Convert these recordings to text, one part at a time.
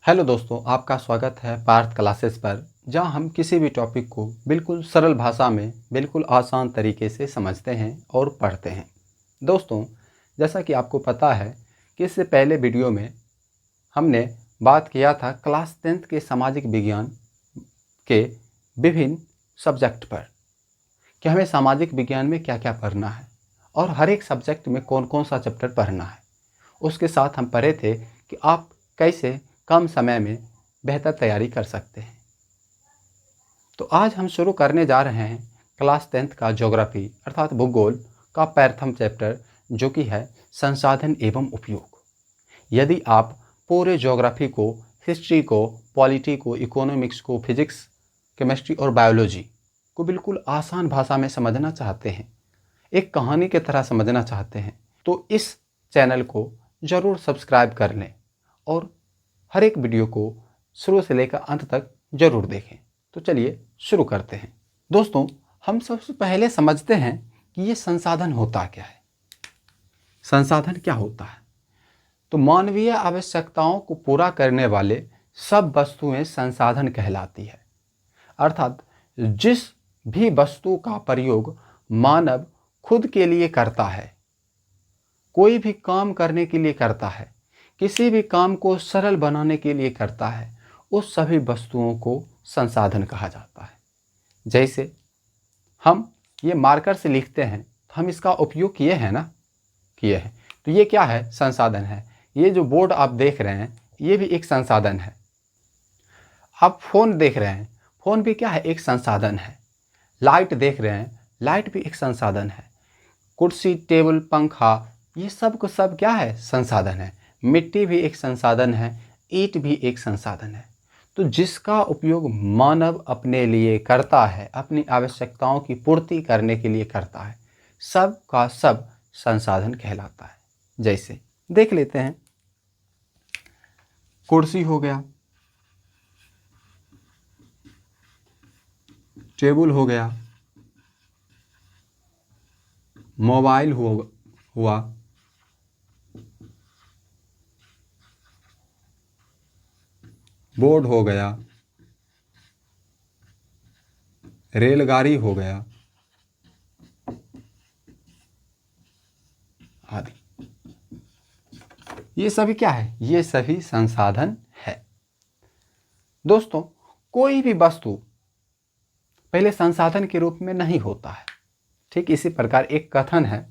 Hello दोस्तों, आपका स्वागत है पार्थ क्लासेस पर, जहां हम किसी भी टॉपिक को बिल्कुल सरल भाषा में बिल्कुल आसान तरीके से समझते हैं और पढ़ते हैं। दोस्तों, जैसा कि आपको पता है कि इससे पहले वीडियो में हमने बात किया था क्लास 10th के सामाजिक विज्ञान के विभिन्न सब्जेक्ट पर कि हमें सामाजिक विज्ञान में क्या क्या पढ़ना है और हर एक सब्जेक्ट में कौन कौन सा चैप्टर पढ़ना है। उसके साथ हम पढ़े थे कि आप कैसे कम समय में बेहतर तैयारी कर सकते हैं। तो आज हम शुरू करने जा रहे हैं क्लास 10th का ज्योग्राफी अर्थात भूगोल का प्रथम चैप्टर, जो कि है संसाधन एवं उपयोग। यदि आप पूरे ज्योग्राफी को, हिस्ट्री को, पॉलिटी को, इकोनॉमिक्स को, फिजिक्स, केमिस्ट्री और बायोलॉजी को बिल्कुल आसान भाषा में समझना चाहते हैं, एक कहानी की तरह समझना चाहते हैं, तो इस चैनल को ज़रूर सब्सक्राइब कर लें और हर एक वीडियो को शुरू से लेकर अंत तक जरूर देखें। तो चलिए शुरू करते हैं। दोस्तों, हम सबसे पहले समझते हैं कि ये संसाधन होता क्या है। संसाधन क्या होता है? तो मानवीय आवश्यकताओं को पूरा करने वाले सब वस्तुएं संसाधन कहलाती है। अर्थात जिस भी वस्तु का प्रयोग मानव खुद के लिए करता है, कोई भी काम करने के लिए करता है, किसी भी काम को सरल बनाने के लिए करता है, उस सभी वस्तुओं को संसाधन कहा जाता है। जैसे हम ये मार्कर से लिखते हैं तो हम इसका उपयोग किए हैं ना, किए हैं। तो ये क्या है? संसाधन है। ये जो बोर्ड आप देख रहे हैं ये भी एक संसाधन है। आप फोन देख रहे हैं, फोन भी क्या है? एक संसाधन है। लाइट देख रहे हैं, लाइट भी एक संसाधन है। कुर्सी, टेबल, पंखा, ये सब को सब क्या है? संसाधन है। मिट्टी भी एक संसाधन है, ईंट भी एक संसाधन है। तो जिसका उपयोग मानव अपने लिए करता है, अपनी आवश्यकताओं की पूर्ति करने के लिए करता है, सब का सब संसाधन कहलाता है। जैसे देख लेते हैं, कुर्सी हो गया, टेबल हो गया, मोबाइल हुआ, बोर्ड हो गया, रेलगाड़ी हो गया आदि। ये सभी क्या है? ये सभी संसाधन है। दोस्तों, कोई भी वस्तु पहले संसाधन के रूप में नहीं होता है। ठीक इसी प्रकार एक कथन है,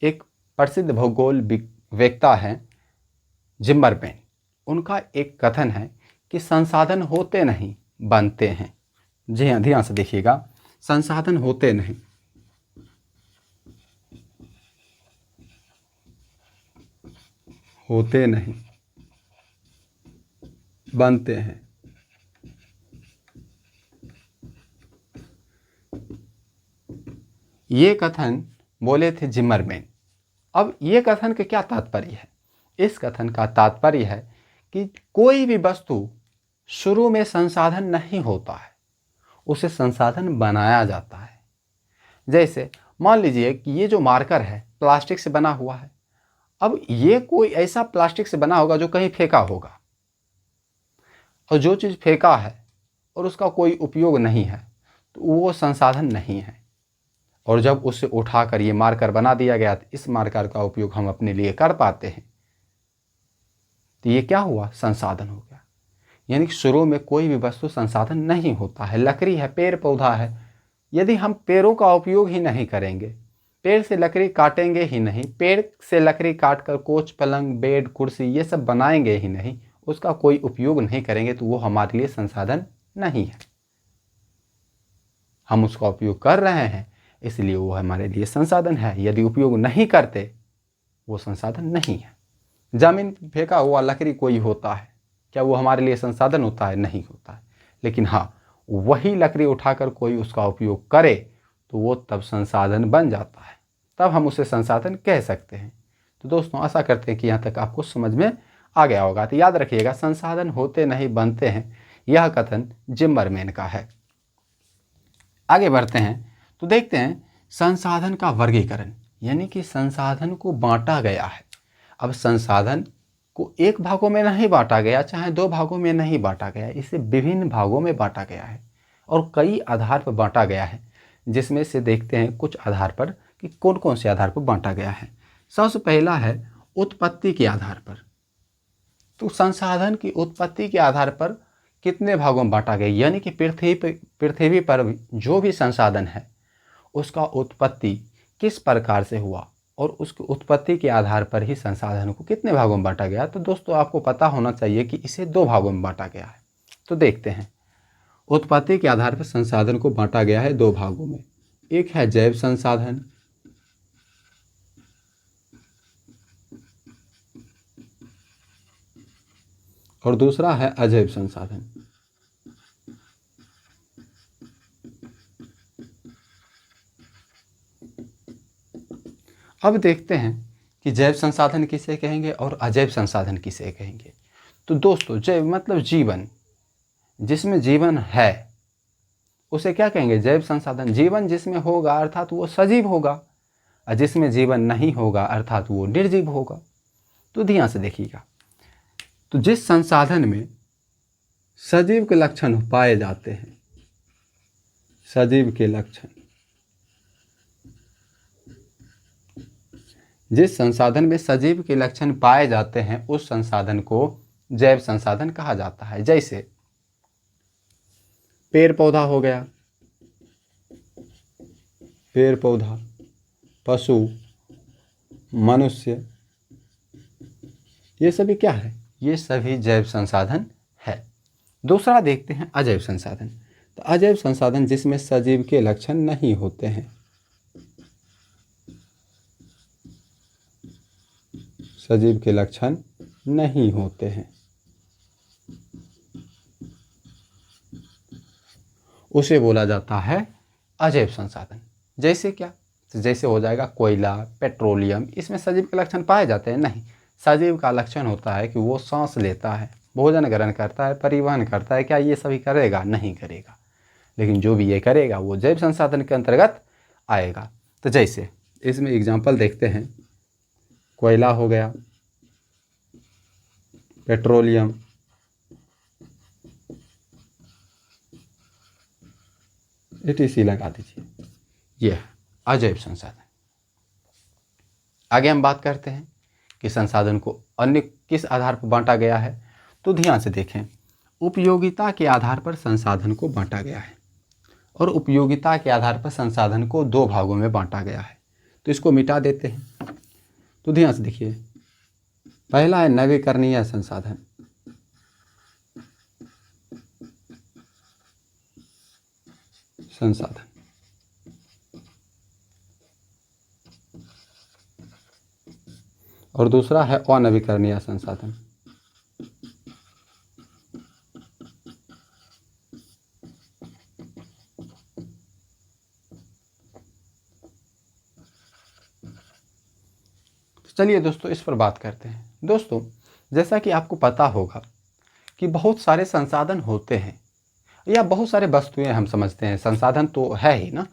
एक प्रसिद्ध भूगोल वेत्ता हैं जिम्मरमैन, उनका एक कथन है कि संसाधन होते नहीं, बनते हैं। जी हाँ, ध्यान से देखिएगा, संसाधन होते नहीं, होते नहीं, बनते हैं। ये कथन बोले थे जिम्मरमैन। अब ये कथन का क्या तात्पर्य है? इस कथन का तात्पर्य है कि कोई भी वस्तु शुरू में संसाधन नहीं होता है, उसे संसाधन बनाया जाता है। जैसे मान लीजिए कि ये जो मार्कर है प्लास्टिक से बना हुआ है। अब ये कोई ऐसा प्लास्टिक से बना होगा जो कहीं फेंका होगा, और जो चीज़ फेंका है और उसका कोई उपयोग नहीं है तो वो संसाधन नहीं है। और जब उसे उठाकर ये मार्कर बना दिया गया तो इस मार्कर का उपयोग हम अपने लिए कर पाते हैं, तो ये क्या हुआ? संसाधन हो गया। यानी कि शुरू में कोई भी वस्तु संसाधन नहीं होता है। लकड़ी है, पेड़ पौधा है, यदि हम पेड़ों का उपयोग ही नहीं करेंगे, पेड़ से लकड़ी काटेंगे ही नहीं, पेड़ से लकड़ी काट कर कोच, पलंग, बेड, कुर्सी ये सब बनाएंगे ही नहीं, उसका कोई उपयोग नहीं करेंगे, तो वो हमारे लिए संसाधन नहीं है। हम उसका उपयोग कर रहे हैं इसलिए वो हमारे लिए संसाधन है। यदि उपयोग नहीं करते, वो संसाधन नहीं है। जमीन फेंका हुआ लकड़ी कोई होता है, क्या वो हमारे लिए संसाधन होता है? नहीं होता है। लेकिन हाँ, वही लकड़ी उठाकर कोई उसका उपयोग करे तो वो तब संसाधन बन जाता है, तब हम उसे संसाधन कह सकते हैं। तो दोस्तों, आशा करते हैं कि यहाँ तक आपको समझ में आ गया होगा। तो याद रखिएगा, संसाधन होते नहीं, बनते हैं, यह कथन जिम्मरमैन का है। आगे बढ़ते हैं तो देखते हैं संसाधन का वर्गीकरण, यानी कि संसाधन को बांटा गया है। अब संसाधन को एक भागों में नहीं बांटा गया, चाहे दो भागों में नहीं बांटा गया, इसे विभिन्न भागों में बांटा गया है और कई आधार पर बांटा गया है, जिसमें से देखते हैं कुछ आधार पर कि कौन कौन से आधार पर बांटा गया है। सबसे पहला है उत्पत्ति के आधार पर। तो संसाधन की उत्पत्ति के आधार पर कितने भागों में बांटा गया, यानी कि पृथ्वी पर जो भी संसाधन है उसका उत्पत्ति किस प्रकार से हुआ और उसकी उत्पत्ति के आधार पर ही संसाधन को कितने भागों में बांटा गया। तो दोस्तों आपको पता होना चाहिए कि इसे दो भागों में बांटा गया है। तो देखते हैं, उत्पत्ति के आधार पर संसाधन को बांटा गया है दो भागों में। एक है जैव संसाधन और दूसरा है अजैव संसाधन। अब देखते हैं कि जैव संसाधन किसे कहेंगे और अजैव संसाधन किसे कहेंगे। तो दोस्तों जैव मतलब जीवन, जिसमें जीवन है उसे क्या कहेंगे, जैव संसाधन। जीवन जिसमें होगा अर्थात वो सजीव होगा, और जिसमें जीवन नहीं होगा अर्थात वो निर्जीव होगा। तो ध्यान से देखिएगा, तो जिस संसाधन में सजीव के लक्षण पाए जाते हैं, सजीव के लक्षण, जिस संसाधन में सजीव के लक्षण पाए जाते हैं उस संसाधन को जैव संसाधन कहा जाता है। जैसे पेड़ पौधा हो गया, पेड़ पौधा, पशु, मनुष्य, ये सभी क्या है, ये सभी जैव संसाधन है। दूसरा देखते हैं अजैव संसाधन। तो अजैव संसाधन जिसमें सजीव के लक्षण नहीं होते हैं, सजीव के लक्षण नहीं होते हैं, उसे बोला जाता है अजैव संसाधन। जैसे क्या, तो जैसे हो जाएगा कोयला, पेट्रोलियम, इसमें सजीव के लक्षण पाए जाते हैं नहीं। सजीव का लक्षण होता है कि वो सांस लेता है, भोजन ग्रहण करता है, परिवहन करता है। क्या ये सभी करेगा? नहीं करेगा, लेकिन जो भी ये करेगा वो जैव संसाधन के अंतर्गत आएगा। तो जैसे इसमें एग्जाम्पल देखते हैं, कोयला हो गया, पेट्रोलियम, ETC लगा दीजिए, ये है अजैव संसाधन। आगे हम बात करते हैं कि संसाधन को अन्य किस आधार पर बांटा गया है। तो ध्यान से देखें, उपयोगिता के आधार पर संसाधन को बांटा गया है और उपयोगिता के आधार पर संसाधन को दो भागों में बांटा गया है। तो इसको मिटा देते हैं। तो ध्यान से देखिए, पहला है नवीकरणीय संसाधन, और दूसरा है अनवीकरणीय संसाधन। चलिए दोस्तों इस पर बात करते हैं। दोस्तों जैसा कि आपको पता होगा कि बहुत सारे संसाधन होते हैं या बहुत सारे वस्तुएं, हम समझते हैं संसाधन तो है ही ना,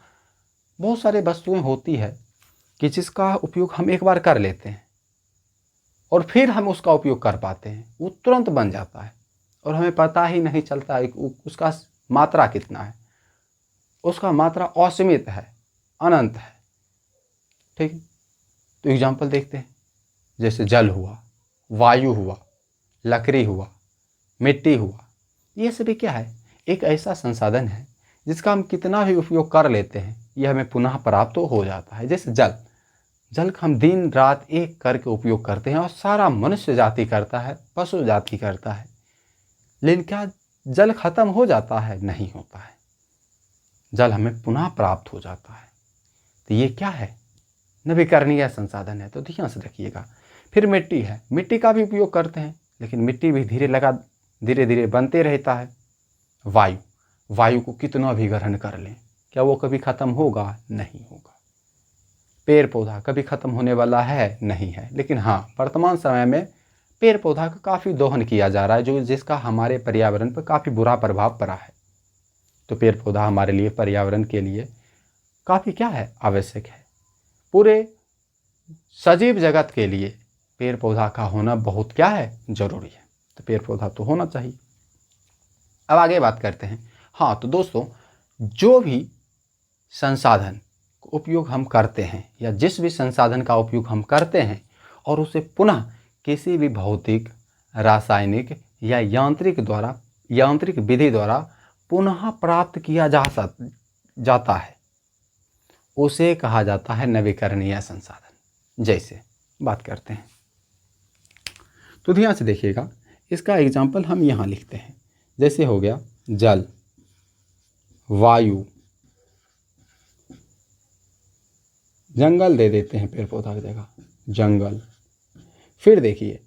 बहुत सारे वस्तुएं होती है कि जिसका उपयोग हम एक बार कर लेते हैं और फिर हम उसका उपयोग कर पाते हैं, वो तुरंत बन जाता है और हमें पता ही नहीं चलता है उसका मात्रा कितना है। उसका मात्रा असीमित है, अनंत है। ठीक, तो एग्जाम्पल देखते हैं, जैसे जल हुआ, वायु हुआ, लकड़ी हुआ, मिट्टी हुआ। ये सभी क्या है, एक ऐसा संसाधन है जिसका हम कितना भी उपयोग कर लेते हैं यह हमें पुनः प्राप्त हो जाता है। जैसे जल, जल का हम दिन रात एक करके उपयोग करते हैं और सारा मनुष्य जाति करता है, पशु जाति करता है, लेकिन क्या जल खत्म हो जाता है? नहीं होता है, जल हमें पुनः प्राप्त हो जाता है। तो ये क्या है, नवीकरणीय संसाधन है। तो ध्यान से रखिएगा। फिर मिट्टी है, मिट्टी का भी उपयोग करते हैं लेकिन मिट्टी भी धीरे धीरे बनते रहता है। वायु, वायु को कितना भी ग्रहण कर लें, क्या वो कभी खत्म होगा? नहीं होगा। पेड़ पौधा कभी खत्म होने वाला है? नहीं है, लेकिन हाँ वर्तमान समय में पेड़ पौधा का काफ़ी दोहन किया जा रहा है, जिसका हमारे पर्यावरण पर काफ़ी बुरा प्रभाव पड़ा है। तो पेड़ पौधा हमारे लिए, पर्यावरण के लिए काफ़ी क्या है, आवश्यक है। पूरे सजीव जगत के लिए पेड़ पौधा का होना बहुत क्या है, ज़रूरी है। तो पेड़ पौधा तो होना चाहिए। अब आगे बात करते हैं। हाँ तो दोस्तों, जो भी संसाधन का उपयोग हम करते हैं या जिस भी संसाधन का उपयोग हम करते हैं और उसे पुनः किसी भी भौतिक, रासायनिक या यांत्रिक विधि द्वारा पुनः प्राप्त किया जाता है, उसे कहा जाता है नवीकरणीय संसाधन। जैसे बात करते हैं तो ध्यान से देखिएगा, इसका एग्जाम्पल हम यहाँ लिखते हैं। जैसे हो गया जल, वायु, जंगल दे देते हैं पेड़ पौधा की जगह, जंगल। फिर देखिए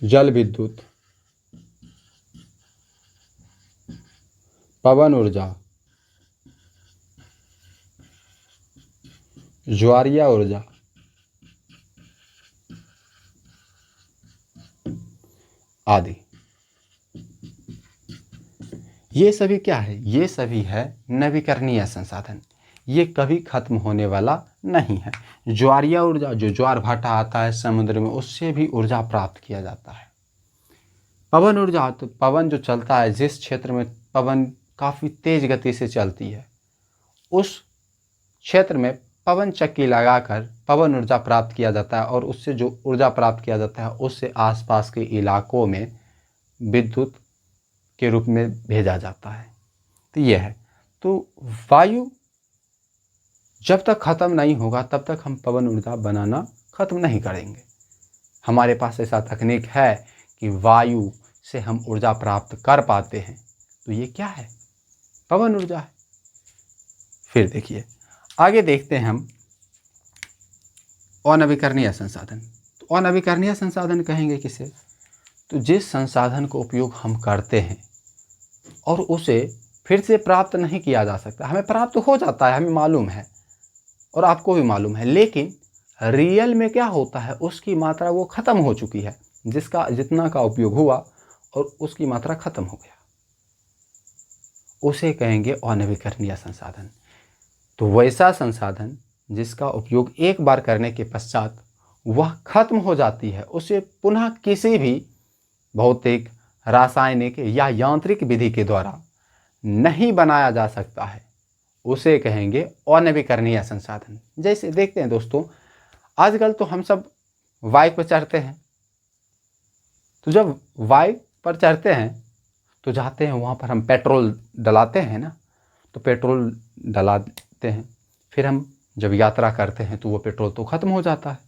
जल विद्युत, पवन ऊर्जा, ज्वारीय ऊर्जा आदि। ये सभी क्या है, ये सभी है नवीकरणीय संसाधन। ये कभी खत्म होने वाला नहीं है। ज्वारीय ऊर्जा, जो ज्वार भाटा आता है समुद्र में, उससे भी ऊर्जा प्राप्त किया जाता है। पवन ऊर्जा, तो पवन जो चलता है, जिस क्षेत्र में पवन काफ़ी तेज गति से चलती है, उस क्षेत्र में पवन चक्की लगाकर पवन ऊर्जा प्राप्त किया जाता है और उससे जो ऊर्जा प्राप्त किया जाता है उससे आसपास के इलाकों में विद्युत के रूप में भेजा जाता है। तो यह है। तो वायु जब तक ख़त्म नहीं होगा तब तक हम पवन ऊर्जा बनाना ख़त्म नहीं करेंगे। हमारे पास ऐसा तकनीक है कि वायु से हम ऊर्जा प्राप्त कर पाते हैं। तो ये क्या है, पवन ऊर्जा है। फिर देखिए आगे देखते हैं हम अनवीकरणीय संसाधन। तो अनवीकरणीय संसाधन कहेंगे किसे, तो जिस संसाधन का उपयोग हम करते हैं और उसे फिर से प्राप्त नहीं किया जा सकता। हमें प्राप्त हो जाता है, हमें मालूम है और आपको भी मालूम है, लेकिन रियल में क्या होता है, उसकी मात्रा वो ख़त्म हो चुकी है। जिसका जितना का उपयोग हुआ और उसकी मात्रा ख़त्म हो गया, उसे कहेंगे अनवीकरणीय संसाधन। तो वैसा संसाधन जिसका उपयोग एक बार करने के पश्चात वह खत्म हो जाती है, उसे पुनः किसी भी भौतिक, रासायनिक या यांत्रिक विधि के द्वारा नहीं बनाया जा सकता है, उसे कहेंगे अनवीकरणीय संसाधन। जैसे देखते हैं दोस्तों, आजकल तो हम सब बाइक पर चढ़ते हैं। तो जब बाइक पर चढ़ते हैं तो जाते हैं वहाँ पर हम पेट्रोल डलाते हैं ना, तो पेट्रोल डलाते हैं। फिर हम जब यात्रा करते हैं तो वो पेट्रोल तो ख़त्म हो जाता है।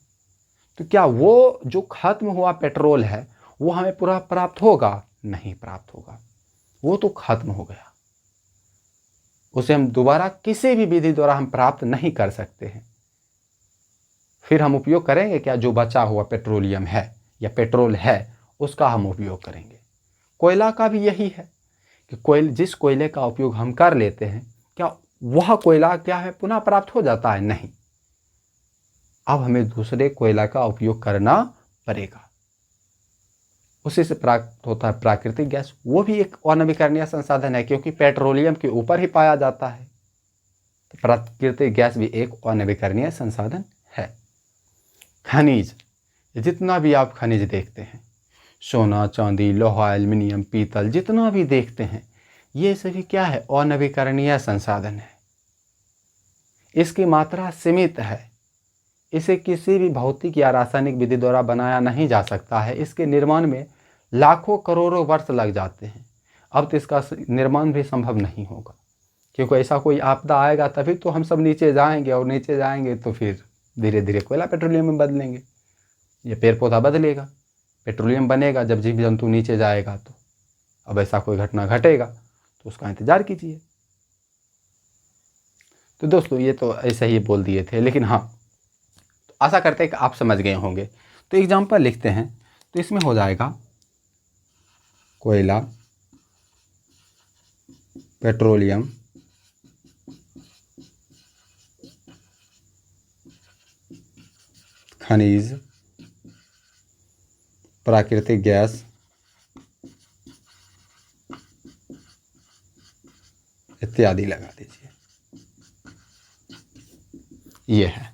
तो क्या वो जो ख़त्म हुआ पेट्रोल है वो हमें पूरा प्राप्त होगा? नहीं प्राप्त होगा, वो तो ख़त्म हो गया। उसे हम दोबारा किसी भी विधि द्वारा हम प्राप्त नहीं कर सकते हैं। फिर हम उपयोग करेंगे क्या, जो बचा हुआ पेट्रोलियम है या पेट्रोल है उसका हम उपयोग करेंगे। कोयला का भी यही है कि जिस कोयले का उपयोग हम कर लेते हैं, क्या वह कोयला क्या है पुनः प्राप्त हो जाता है? नहीं, अब हमें दूसरे कोयला का उपयोग करना पड़ेगा। उसी से प्राप्त होता है प्राकृतिक गैस, वो भी एक अनवीकरणीय संसाधन है क्योंकि पेट्रोलियम के ऊपर ही पाया जाता है। तो प्राकृतिक गैस भी एक अनवीकरणीय संसाधन है। खनिज, जितना भी आप खनिज देखते हैं, सोना, चांदी, लोहा, एल्युमिनियम, पीतल, जितना भी देखते हैं, ये सभी क्या है, अनवीकरणीय संसाधन है। इसकी मात्रा सीमित है, इसे किसी भी भौतिक या रासायनिक विधि द्वारा बनाया नहीं जा सकता है। इसके निर्माण में लाखों करोड़ों वर्ष लग जाते हैं। अब तो इसका निर्माण भी संभव नहीं होगा, क्योंकि ऐसा कोई आपदा आएगा तभी तो हम सब नीचे जाएंगे, और नीचे जाएंगे तो फिर धीरे धीरे कोयला पेट्रोलियम में बदलेंगे, ये पेड़ पौधा बदलेगा, पेट्रोलियम बनेगा। जब जीव जंतु नीचे जाएगा तो अब ऐसा कोई घटना घटेगा तो उसका इंतज़ार कीजिए। तो दोस्तों ये तो ऐसे ही बोल दिए थे, लेकिन हाँ, तो आशा करते हैं कि आप समझ गए होंगे। तो एग्जाम्पल लिखते हैं, तो इसमें हो जाएगा कोयला, पेट्रोलियम, खनिज, प्राकृतिक गैस, इत्यादि लगा दीजिए। ये है।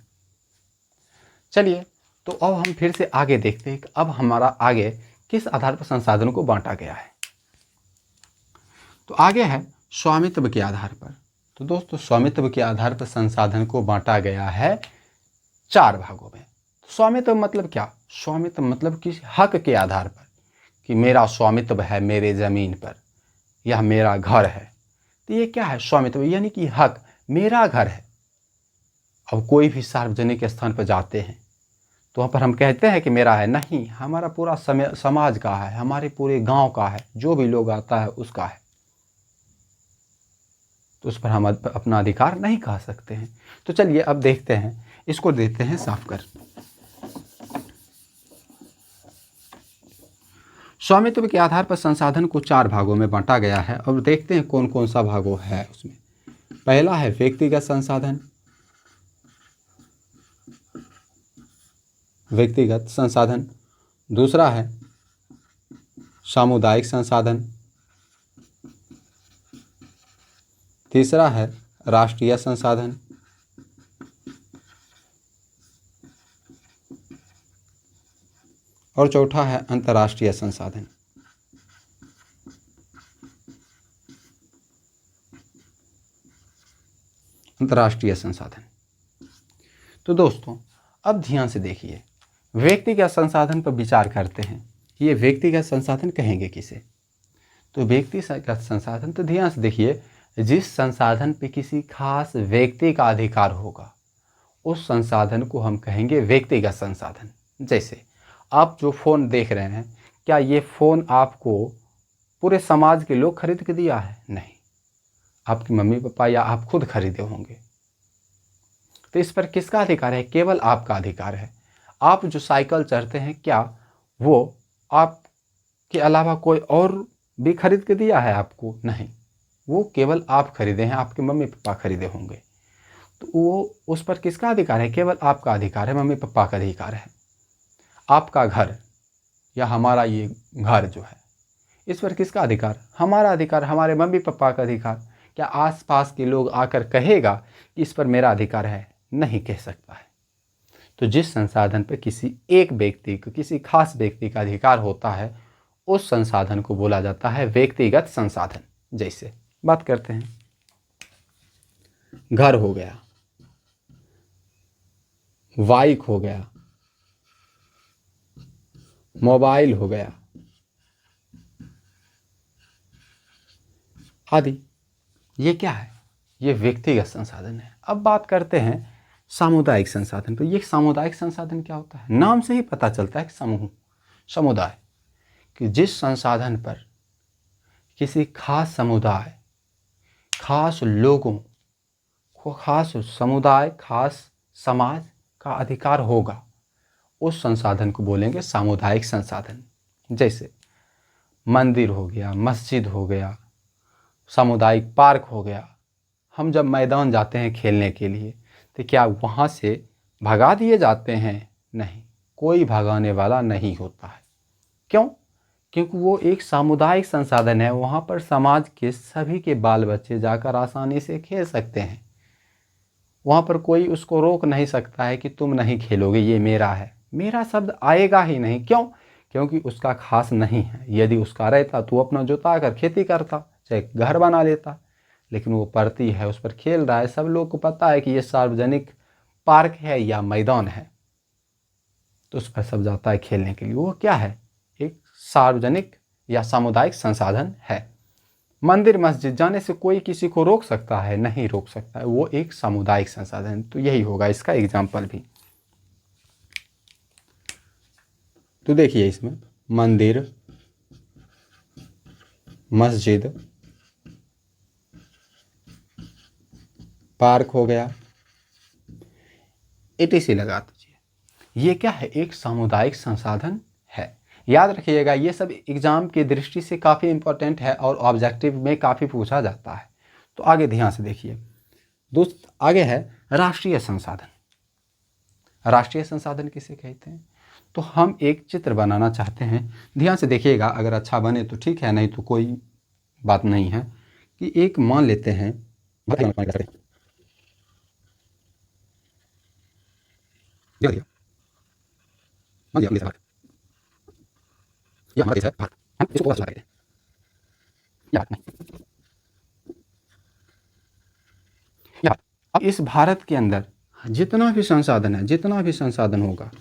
चलिए, तो अब हम फिर से आगे देखते हैं कि अब हमारा आगे किस आधार पर संसाधनों को बांटा गया है। तो आगे है स्वामित्व के आधार पर। तो दोस्तों, स्वामित्व के आधार पर संसाधन को बांटा गया है 4 भागों में। स्वामित्व मतलब क्या? स्वामित्व मतलब किसी हक के आधार पर कि मेरा स्वामित्व है मेरे ज़मीन पर, यह मेरा घर है। तो ये क्या है? स्वामित्व यानी कि हक, मेरा घर है। अब कोई भी सार्वजनिक स्थान पर जाते हैं तो वहाँ पर हम कहते हैं कि मेरा है, नहीं, हमारा पूरा समाज का है, हमारे पूरे गांव का है, जो भी लोग आता है उसका है। तो उस पर हम अपना अधिकार नहीं कह सकते हैं। तो चलिए अब देखते हैं, इसको देते हैं साफ कर। स्वामित्व के आधार पर संसाधन को 4 भागों में बांटा गया है। अब देखते हैं कौन कौन सा भागों है उसमें। पहला है व्यक्तिगत संसाधन, व्यक्तिगत संसाधन। दूसरा है सामुदायिक संसाधन। तीसरा है राष्ट्रीय संसाधन। और चौथा है अंतर्राष्ट्रीय संसाधन। अंतर्राष्ट्रीय संसाधन। तो दोस्तों, अब ध्यान से देखिए, व्यक्तिगत संसाधन पर विचार करते हैं। ये व्यक्तिगत संसाधन कहेंगे किसे? तो व्यक्तिगत संसाधन, तो ध्यान से देखिए, जिस संसाधन पे किसी खास व्यक्ति का अधिकार होगा उस संसाधन को हम कहेंगे व्यक्तिगत संसाधन। जैसे आप जो फ़ोन देख रहे हैं, क्या ये फ़ोन आपको पूरे समाज के लोग खरीद के दिया है? नहीं, आपकी मम्मी पापा या आप खुद खरीदे होंगे। तो इस पर किसका अधिकार है? केवल आपका अधिकार है। आप जो साइकिल चढ़ते हैं, क्या वो आपके अलावा कोई और भी खरीद के दिया है आपको? नहीं, वो केवल आप खरीदे हैं, आपके मम्मी पापा खरीदे होंगे। तो वो उस पर किसका अधिकार है? केवल आपका अधिकार है, मम्मी पापा का अधिकार है। आपका घर या हमारा ये घर जो है, इस पर किसका अधिकार? हमारा अधिकार, हमारे मम्मी पापा का अधिकार। क्या आसपास के लोग आकर कहेगा कि इस पर मेरा अधिकार है? नहीं कह सकता है। तो जिस संसाधन पर किसी एक व्यक्ति को, किसी खास व्यक्ति का अधिकार होता है, उस संसाधन को बोला जाता है व्यक्तिगत संसाधन। जैसे बात करते हैं, घर हो गया, बाइक हो गया, मोबाइल हो गया आदि। ये क्या है? ये व्यक्तिगत संसाधन है। अब बात करते हैं सामुदायिक संसाधन। तो ये सामुदायिक संसाधन क्या होता है? नाम से ही पता चलता है कि समूह, समुदाय, कि जिस संसाधन पर किसी खास समुदाय, खास लोगों को, खास समुदाय, खास समाज का अधिकार होगा, उस संसाधन को बोलेंगे सामुदायिक संसाधन। जैसे मंदिर हो गया, मस्जिद हो गया, सामुदायिक पार्क हो गया। हम जब मैदान जाते हैं खेलने के लिए, तो क्या वहाँ से भगा दिए जाते हैं? नहीं, कोई भगाने वाला नहीं होता है। क्यों? क्योंकि वो एक सामुदायिक संसाधन है। वहाँ पर समाज के सभी के बाल बच्चे जाकर आसानी से खेल सकते हैं। वहाँ पर कोई उसको रोक नहीं सकता है कि तुम नहीं खेलोगे, ये मेरा है। मेरा शब्द आएगा ही नहीं। क्यों? क्योंकि उसका खास नहीं है। यदि उसका रहता तो अपना जोता कर खेती करता, चाहे घर बना लेता। लेकिन वो परती है, उस पर खेल रहा है। सब लोग को पता है कि ये सार्वजनिक पार्क है या मैदान है, तो उस पर सब जाता है खेलने के लिए। वो क्या है? एक सार्वजनिक या सामुदायिक संसाधन है। मंदिर मस्जिद जाने से कोई किसी को रोक सकता है? नहीं रोक सकता है। वो एक सामुदायिक संसाधन। तो यही होगा इसका एग्जाम्पल भी। तो देखिए, इसमें मंदिर, मस्जिद, पार्क हो गया, etc लगा दीजिए। ये क्या है? एक सामुदायिक संसाधन है। याद रखिएगा, ये सब एग्जाम की दृष्टि से काफ़ी इंपॉर्टेंट है और ऑब्जेक्टिव में काफ़ी पूछा जाता है। तो आगे ध्यान से देखिए दोस्त, आगे है राष्ट्रीय संसाधन। राष्ट्रीय संसाधन किसे कहते हैं? तो हम एक चित्र बनाना चाहते हैं। ध्यान से देखिएगा, अगर अच्छा बने तो ठीक है, नहीं तो कोई बात नहीं है। कि एक मान लेते हैं, ये देखिए, मान लिया भारत, ये हमारा देश है भारत, हम इसको और कहते हैं ये भारत नहीं, ये भारत। अब इस भारत के अंदर जितना भी संसाधन है, जितना भी संसाधन होगा,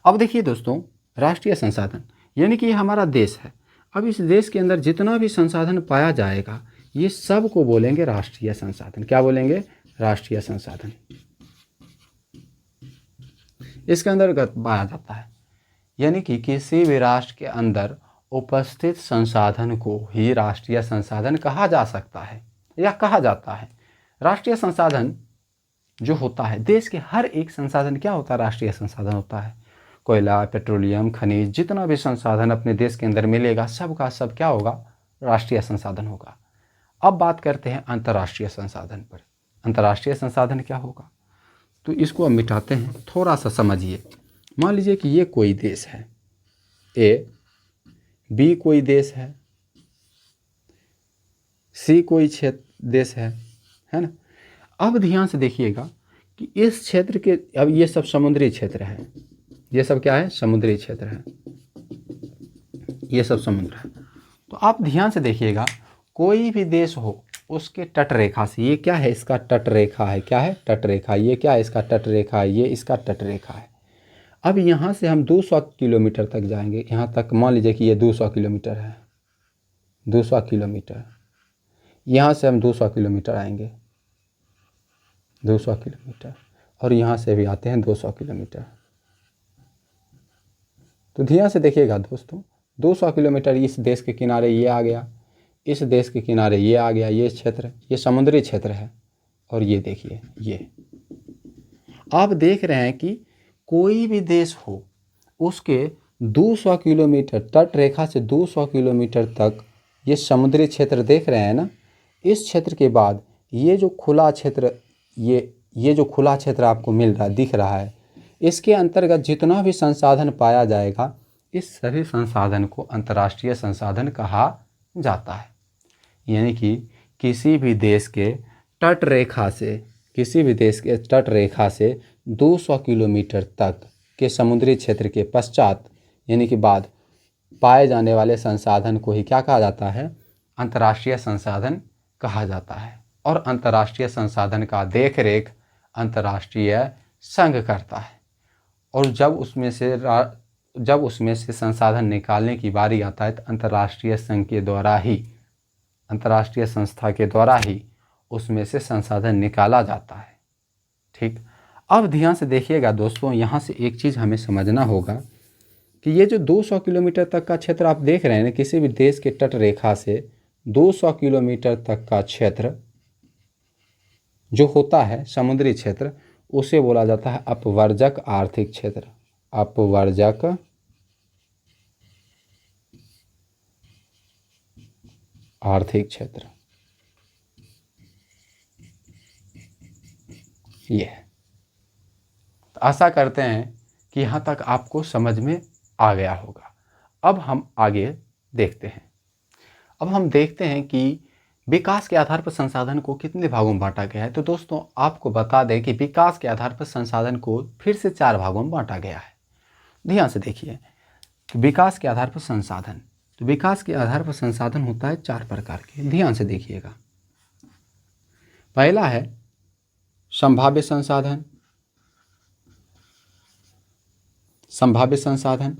अब देखिए दोस्तों, राष्ट्रीय संसाधन यानी कि ये हमारा देश है। अब इस देश के अंदर जितना भी संसाधन पाया जाएगा, ये सब को बोलेंगे राष्ट्रीय संसाधन। क्या बोलेंगे? राष्ट्रीय संसाधन। इसके अंतर्गत पाया जाता है, यानी कि किसी भी राष्ट्र के अंदर उपस्थित संसाधन को ही राष्ट्रीय संसाधन कहा जा सकता है या कहा जाता है। राष्ट्रीय संसाधन जो होता है, देश के हर एक संसाधन क्या होता है? राष्ट्रीय संसाधन होता है। कोयला, पेट्रोलियम, खनिज, जितना भी संसाधन अपने देश के अंदर मिलेगा, सब का सब क्या होगा? राष्ट्रीय संसाधन होगा। अब बात करते हैं अंतर्राष्ट्रीय संसाधन पर। अंतर्राष्ट्रीय संसाधन क्या होगा? तो इसको हम मिटाते हैं, थोड़ा सा समझिए। मान लीजिए कि ये कोई देश है, ए, बी कोई देश है, सी कोई क्षेत्र देश है ना। अब ध्यान से देखिएगा कि इस क्षेत्र के, अब ये सब समुद्री क्षेत्र है, ये सब क्या है? समुद्री क्षेत्र है, ये सब समुद्र है। तो आप ध्यान से देखिएगा, कोई भी देश हो उसके तट रेखा से, ये क्या है? इसका तट रेखा है। क्या है? तट रेखा। ये क्या है? इसका तट रेखा है। ये इसका तट रेखा है। अब यहाँ से हम 200 किलोमीटर तक जाएंगे, यहाँ तक मान लीजिए कि ये 200 किलोमीटर है, 200 किलोमीटर। यहाँ से हम 200 किलोमीटर आएंगे, 200 किलोमीटर, और यहाँ से भी आते हैं 200 किलोमीटर। तो ध्यान से देखिएगा दोस्तों, 200 किलोमीटर इस देश के किनारे ये आ गया, इस देश के किनारे ये आ गया, ये क्षेत्र, ये समुद्री क्षेत्र है। और ये देखिए, ये आप देख रहे हैं कि कोई भी देश हो उसके 200 किलोमीटर तट रेखा से 200 किलोमीटर तक ये समुद्री क्षेत्र देख रहे हैं ना। इस क्षेत्र के बाद ये जो खुला क्षेत्र, ये जो खुला क्षेत्र आपको मिल रहा, दिख रहा है, इसके अंतर्गत जितना भी संसाधन पाया जाएगा, इस सभी संसाधन को अंतर्राष्ट्रीय संसाधन कहा जाता है। यानी कि किसी भी देश के तट रेखा से, किसी भी देश के तट रेखा से 200 किलोमीटर तक के समुद्री क्षेत्र के पश्चात, यानी कि बाद, पाए जाने वाले संसाधन को ही क्या कहा जाता है? अंतर्राष्ट्रीय संसाधन कहा जाता है। और अंतर्राष्ट्रीय संसाधन का देख रेख अंतर्राष्ट्रीय संघ करता है। और जब उसमें से संसाधन निकालने की बारी आता है, तो अंतर्राष्ट्रीय संघ के द्वारा ही, अंतर्राष्ट्रीय संस्था के द्वारा ही उसमें से संसाधन निकाला जाता है। ठीक। अब ध्यान से देखिएगा दोस्तों, यहाँ से एक चीज़ हमें समझना होगा कि ये जो 200 किलोमीटर तक का क्षेत्र आप देख रहे हैं ना, किसी भी देश के तट रेखा से 200 किलोमीटर तक का क्षेत्र जो होता है समुद्री क्षेत्र, उसे बोला जाता है अपवर्जक आर्थिक क्षेत्र। अपवर्जक आर्थिक क्षेत्र, ये है। तो आशा करते हैं कि यहाँ तक आपको समझ में आ गया होगा। अब हम आगे देखते हैं। अब हम देखते हैं कि विकास के आधार पर संसाधन को कितने भागों में बांटा गया है। तो दोस्तों आपको बता दें कि विकास के आधार पर संसाधन को फिर से 4 भागों में बांटा गया है। ध्यान से देखिए, विकास के आधार पर संसाधन, तो विकास के आधार पर संसाधन होता है 4 प्रकार के। ध्यान से देखिएगा, पहला है संभाव्य संसाधन, संभाव्य संसाधन।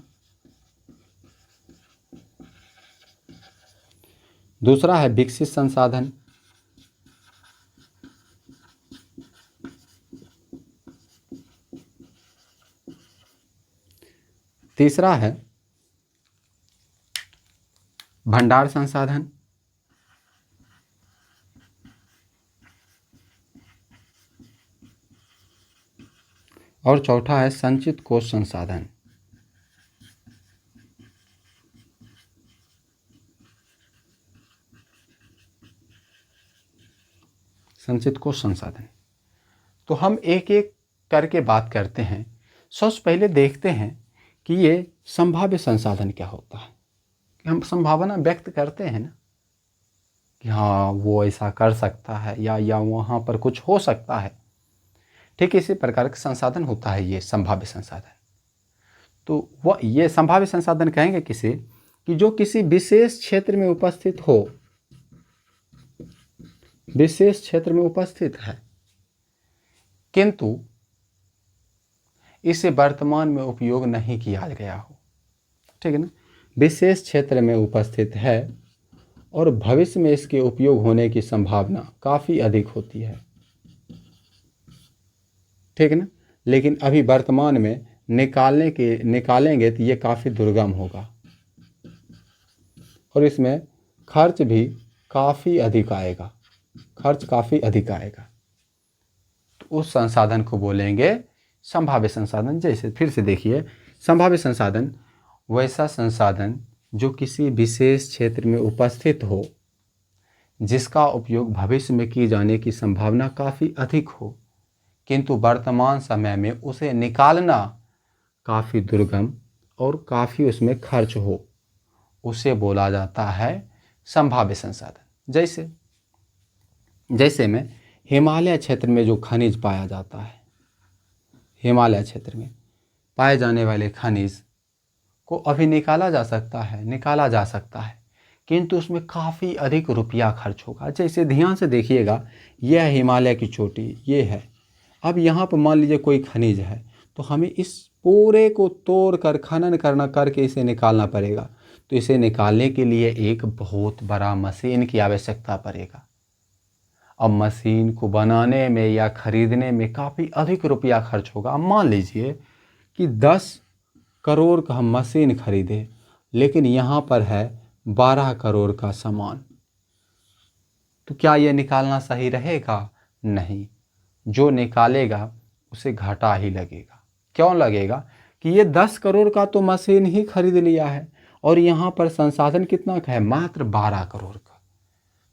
दूसरा है विकसित संसाधन। तीसरा है भंडार संसाधन। और चौथा है संचित कोष संसाधन। संचित कोष संसाधन। तो हम एक एक करके बात करते हैं। सबसे पहले देखते हैं कि ये संभाव्य संसाधन क्या होता है। कि हम संभावना व्यक्त करते हैं ना, कि हाँ वो ऐसा कर सकता है या वहाँ पर कुछ हो सकता है। ठीक इसी प्रकार का संसाधन होता है ये संभाव्य संसाधन। तो वह ये संभाव्य संसाधन कहेंगे किसे, कि जो किसी विशेष क्षेत्र में उपस्थित हो, विशेष क्षेत्र में उपस्थित है किंतु इसे वर्तमान में उपयोग नहीं किया गया हो। ठीक है ना, विशेष क्षेत्र में उपस्थित है और भविष्य में इसके उपयोग होने की संभावना काफ़ी अधिक होती है। ठीक है ना, लेकिन अभी वर्तमान में निकालेंगे तो ये काफ़ी दुर्गम होगा और इसमें खर्च भी काफ़ी अधिक आएगा, खर्च काफ़ी अधिक आएगा। तो उस संसाधन को बोलेंगे संभाव्य संसाधन। जैसे फिर से देखिए, संभाव्य संसाधन वैसा संसाधन जो किसी विशेष क्षेत्र में उपस्थित हो, जिसका उपयोग भविष्य में की जाने की संभावना काफ़ी अधिक हो, किंतु वर्तमान समय में उसे निकालना काफ़ी दुर्गम और काफ़ी उसमें खर्च हो, उसे बोला जाता है संभाव्य संसाधन। जैसे में हिमालय क्षेत्र में जो खनिज पाया जाता है, हिमालय क्षेत्र में पाए जाने वाले खनिज को अभी निकाला जा सकता है, किंतु उसमें काफ़ी अधिक रुपया खर्च होगा। जैसे ध्यान से देखिएगा, यह हिमालय की चोटी ये है। अब यहाँ पर मान लीजिए कोई खनिज है, तो हमें इस पूरे को तोड़ कर खनन करके इसे निकालना पड़ेगा। तो इसे निकालने के लिए एक बहुत बड़ा मशीन की आवश्यकता पड़ेगा। अब मशीन को बनाने में या खरीदने में काफ़ी अधिक रुपया खर्च होगा। अब मान लीजिए कि 10 करोड़ का हम मशीन खरीदे, लेकिन यहाँ पर है 12 करोड़ का सामान, तो क्या ये निकालना सही रहेगा? नहीं, जो निकालेगा उसे घाटा ही लगेगा। क्यों लगेगा? कि ये 10 करोड़ का तो मशीन ही खरीद लिया है और यहाँ पर संसाधन कितना का है? मात्र 12 करोड़ का।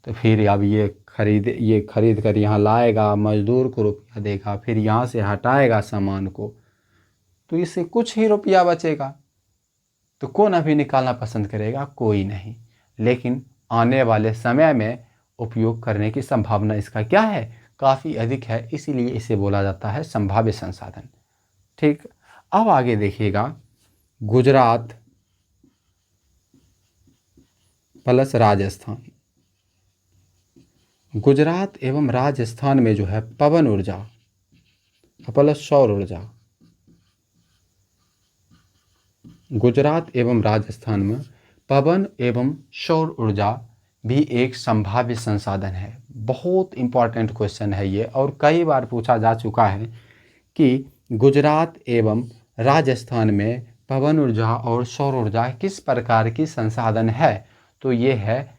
तो फिर अब ये खरीद कर यहाँ लाएगा, मजदूर को रुपया देगा, फिर यहाँ से हटाएगा सामान को, तो इससे कुछ ही रुपया बचेगा। तो कौन अभी निकालना पसंद करेगा? कोई नहीं। लेकिन आने वाले समय में उपयोग करने की संभावना इसका क्या है? काफ़ी अधिक है, इसीलिए इसे बोला जाता है संभाव्य संसाधन। ठीक, अब आगे देखिएगा, गुजरात प्लस राजस्थान। गुजरात एवं राजस्थान में जो है पवन ऊर्जा प्लस सौर ऊर्जा, गुजरात एवं राजस्थान में पवन एवं सौर ऊर्जा भी एक संभाव्य संसाधन है। बहुत इंपॉर्टेंट क्वेश्चन है ये, और कई बार पूछा जा चुका है कि गुजरात एवं राजस्थान में पवन ऊर्जा और सौर ऊर्जा किस प्रकार की संसाधन है? तो ये है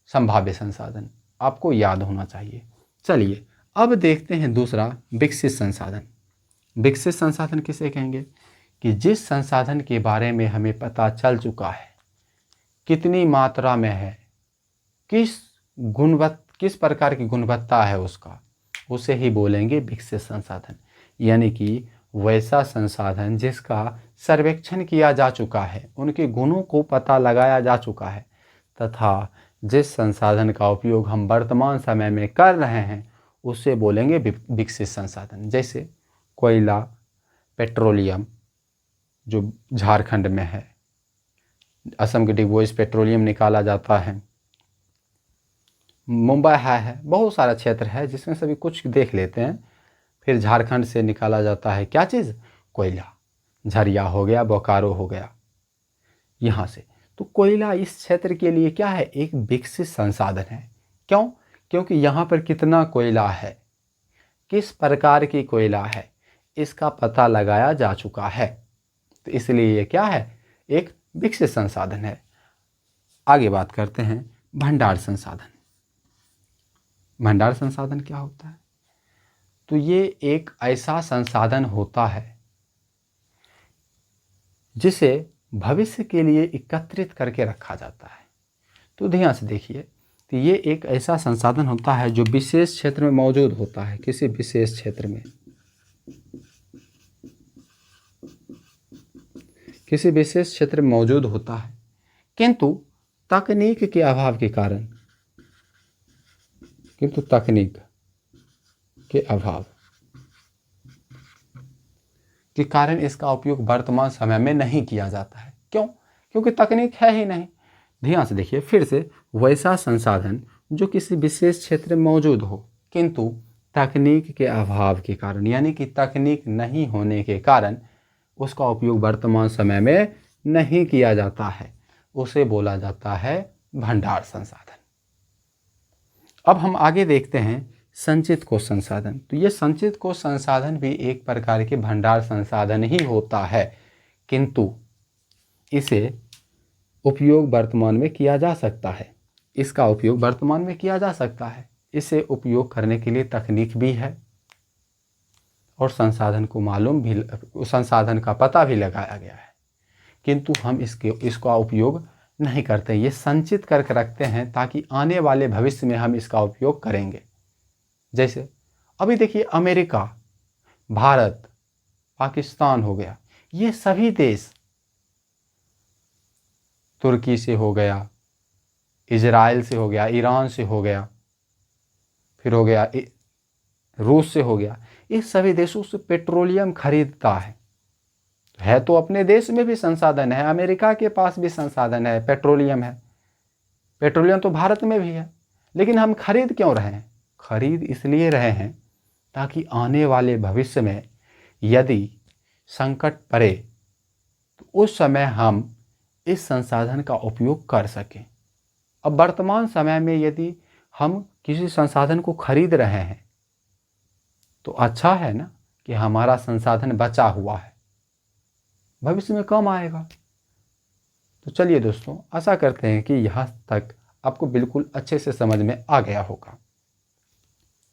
संभाव्य संसाधन, आपको याद होना चाहिए। चलिए अब देखते हैं दूसरा, विकसित संसाधन। विकसित संसाधन किसे कहेंगे? कि जिस संसाधन के बारे में हमें पता चल चुका है कितनी मात्रा में है, किस प्रकार की गुणवत्ता है उसका, उसे ही बोलेंगे विकसित संसाधन। यानी कि वैसा संसाधन जिसका सर्वेक्षण किया जा चुका है, उनके गुणों को पता लगाया जा चुका है, तथा जिस संसाधन का उपयोग हम वर्तमान समय में कर रहे हैं उसे बोलेंगे विकसित संसाधन। जैसे कोयला, पेट्रोलियम जो झारखंड में है, असम के डिगबोई से पेट्रोलियम निकाला जाता है, मुंबई है, बहुत सारा क्षेत्र है जिसमें सभी कुछ देख लेते हैं। फिर झारखंड से निकाला जाता है क्या चीज़? कोयला। झरिया हो गया, बोकारो हो गया, यहाँ से। तो कोयला इस क्षेत्र के लिए क्या है? एक विकसित संसाधन है। क्यों? क्योंकि यहाँ पर कितना कोयला है, किस प्रकार की कोयला है, इसका पता लगाया जा चुका है, तो इसलिए ये क्या है? एक विकसित संसाधन है। आगे बात करते हैं भंडार संसाधन। भंडार संसाधन क्या होता है? तो ये एक ऐसा संसाधन होता है जिसे भविष्य के लिए एकत्रित करके रखा जाता है। तो ध्यान से देखिए, तो ये एक ऐसा संसाधन होता है जो विशेष क्षेत्र में मौजूद होता है, किसी विशेष क्षेत्र में, किसी विशेष क्षेत्र में मौजूद होता है, किंतु तकनीक के अभाव के कारण किंतु तकनीक के अभाव के कारण इसका उपयोग वर्तमान समय में नहीं किया जाता है। क्यों? क्योंकि तकनीक है ही नहीं। ध्यान से देखिए फिर से, वैसा संसाधन जो किसी विशेष क्षेत्र में मौजूद हो किंतु तकनीक के अभाव के कारण, यानी कि तकनीक नहीं होने के कारण उसका उपयोग वर्तमान समय में नहीं किया जाता है, उसे बोला जाता है भंडार संसाधन। अब हम आगे देखते हैं संचित कोष संसाधन। तो ये संचित कोष संसाधन भी एक प्रकार के भंडार संसाधन ही होता है, किंतु इसे उपयोग वर्तमान में किया जा सकता है। इसका उपयोग वर्तमान में किया जा सकता है। इसे उपयोग करने के लिए तकनीक भी है और संसाधन को मालूम भी, संसाधन का पता भी लगाया गया है, किंतु हम इसका उपयोग नहीं करते। ये संचित करके रखते हैं ताकि आने वाले भविष्य में हम इसका उपयोग करेंगे। जैसे अभी देखिए अमेरिका, भारत, पाकिस्तान हो गया, ये सभी देश, तुर्की से हो गया, इजराइल से हो गया, ईरान से हो गया, फिर हो गया रूस से हो गया, इस सभी देशों से पेट्रोलियम खरीदता है तो अपने देश में भी संसाधन है, अमेरिका के पास भी संसाधन है, पेट्रोलियम है। पेट्रोलियम तो भारत में भी है, लेकिन हम खरीद क्यों रहे हैं? खरीद इसलिए रहे हैं ताकि आने वाले भविष्य में यदि संकट पड़े तो उस समय हम इस संसाधन का उपयोग कर सकें। अब वर्तमान समय में यदि हम किसी संसाधन को खरीद रहे हैं तो अच्छा है ना कि हमारा संसाधन बचा हुआ है, भविष्य में कम आएगा। तो चलिए दोस्तों, आशा करते हैं कि यहाँ तक आपको बिल्कुल अच्छे से समझ में आ गया होगा।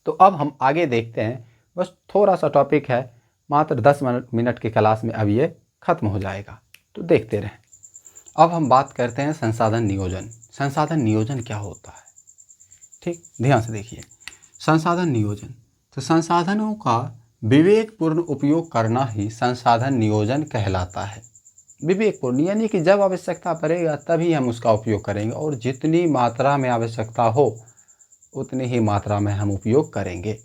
तो अब हम आगे देखते हैं, बस थोड़ा सा टॉपिक है, मात्र 10 मिनट की क्लास में अब ये खत्म हो जाएगा, तो देखते रहें। अब हम बात करते हैं संसाधन नियोजन। संसाधन नियोजन क्या होता है? ठीक, ध्यान से देखिए। संसाधन नियोजन, तो संसाधनों का विवेकपूर्ण उपयोग करना ही संसाधन नियोजन कहलाता है। विवेकपूर्ण यानी कि जब आवश्यकता पड़ेगा तभी हम उसका उपयोग करेंगे, और जितनी मात्रा में आवश्यकता हो उतनी ही मात्रा में हम उपयोग करेंगे।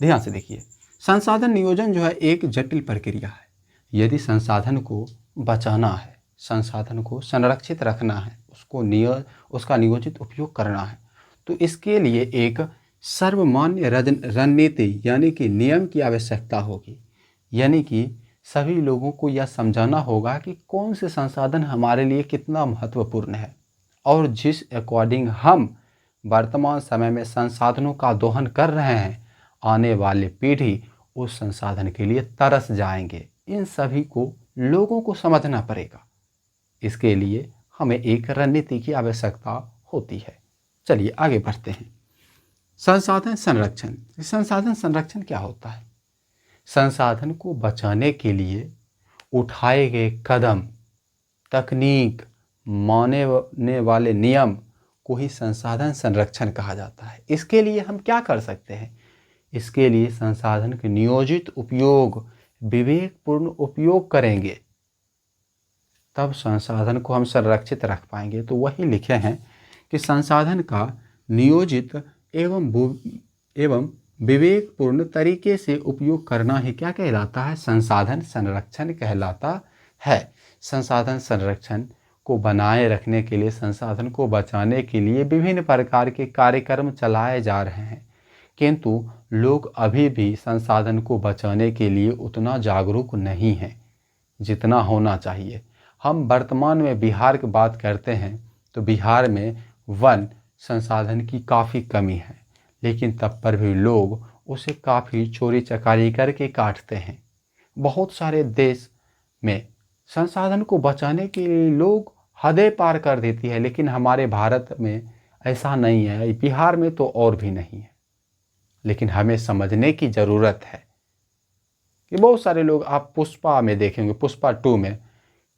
ध्यान से देखिए, संसाधन नियोजन जो है एक जटिल प्रक्रिया है। यदि संसाधन को बचाना है, संसाधन को संरक्षित रखना है, उसका नियोजित उपयोग करना है, तो इसके लिए एक सर्वमान्य रणनीति यानी कि नियम की आवश्यकता होगी। यानी कि सभी लोगों को यह समझाना होगा कि कौन से संसाधन हमारे लिए कितना महत्वपूर्ण है, और जिस अकॉर्डिंग हम वर्तमान समय में संसाधनों का दोहन कर रहे हैं, आने वाली पीढ़ी उस संसाधन के लिए तरस जाएंगे। इन सभी को लोगों को समझना पड़ेगा। इसके लिए हमें एक रणनीति की आवश्यकता होती है। चलिए आगे बढ़ते हैं। संसाधन संरक्षण। संसाधन संरक्षण क्या होता है? संसाधन को बचाने के लिए उठाए गए कदम, तकनीक, मानने वाले नियम को ही संसाधन संरक्षण कहा जाता है। इसके लिए हम क्या कर सकते हैं? इसके लिए संसाधन के नियोजित उपयोग, विवेकपूर्ण उपयोग करेंगे, तब संसाधन को हम संरक्षित रख पाएंगे। तो वही लिखे हैं कि संसाधन का नियोजित एवं विवेकपूर्ण तरीके से उपयोग करना ही क्या कहलाता है? संसाधन संरक्षण कहलाता है। संसाधन संरक्षण को बनाए रखने के लिए, संसाधन को बचाने के लिए विभिन्न प्रकार के कार्यक्रम चलाए जा रहे हैं, किंतु लोग अभी भी संसाधन को बचाने के लिए उतना जागरूक नहीं हैं जितना होना चाहिए। हम वर्तमान में बिहार की बात करते हैं तो बिहार में वन संसाधन की काफ़ी कमी है, लेकिन तब पर भी लोग उसे काफ़ी चोरी चकारी करके काटते हैं। बहुत सारे देश में संसाधन को बचाने के लिए लोग हदें पार कर देती है, लेकिन हमारे भारत में ऐसा नहीं है, बिहार में तो और भी नहीं है। लेकिन हमें समझने की ज़रूरत है कि बहुत सारे लोग, आप पुष्पा में देखेंगे, पुष्पा 2 में,